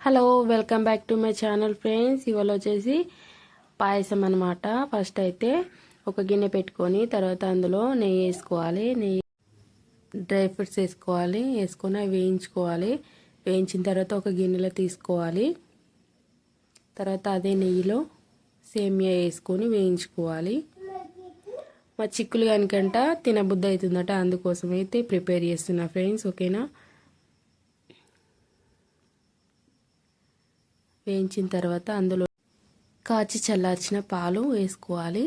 Hello welcome back to my channel friends. ఇవాళ వచ్చేసి పాయసం అన్నమాట. ఫస్ట్ అయితే ఒక గిన్నె పెట్టుకొని తర్వాత అందులో నెయ్యి వేసుకోవాలి. నెయ్యి డ్రై ఫ్రూట్స్ వేసుకోవాలి. వేసుకొని అవి వేయించుకోవాలి. వేయించిన తర్వాత ఒక గిన్నెలో తీసుకోవాలి. తర్వాత అదే నెయ్యిలో సేమియా వేసుకొని వేయించుకోవాలి. మా చిక్కులు కనుకంట తినబుద్ధి అవుతుందట, అందుకోసం అయితే ప్రిపేర్ చేస్తున్నా ఫ్రెండ్స్. ఓకేనా. వేయించిన తర్వాత అందులో కాచి చల్లార్చిన పాలు వేసుకోవాలి.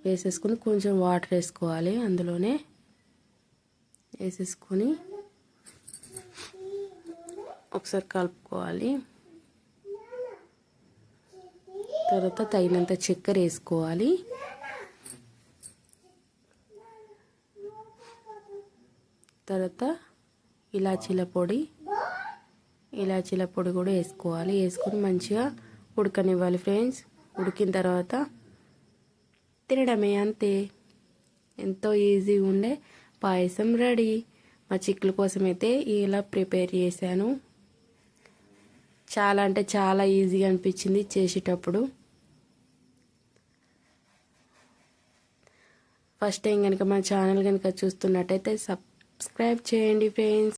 వేసేసుకొని కొంచెం వాటర్ వేసుకోవాలి. అందులోనే వేసేసుకొని ఒకసారి కలుపుకోవాలి. తర్వాత తగినంత చక్కెర వేసుకోవాలి. తర్వాత ఇలాచీల పొడి కూడా వేసుకోవాలి. వేసుకొని మంచిగా ఉడకనివ్వాలి ఫ్రెండ్స్. ఉడికిన తర్వాత తినడమే, అంతే. ఎంతో ఈజీగా ఉండే పాయసం రెడీ. మా చిక్కుల కోసం అయితే ఇలా ప్రిపేర్ చేశాను. చాలా అంటే చాలా ఈజీగా అనిపించింది చేసేటప్పుడు. ఫస్ట్ టైం కనుక మా ఛానల్ కనుక చూస్తున్నట్టయితే సబ్స్క్రైబ్ చేయండి ఫ్రెండ్స్.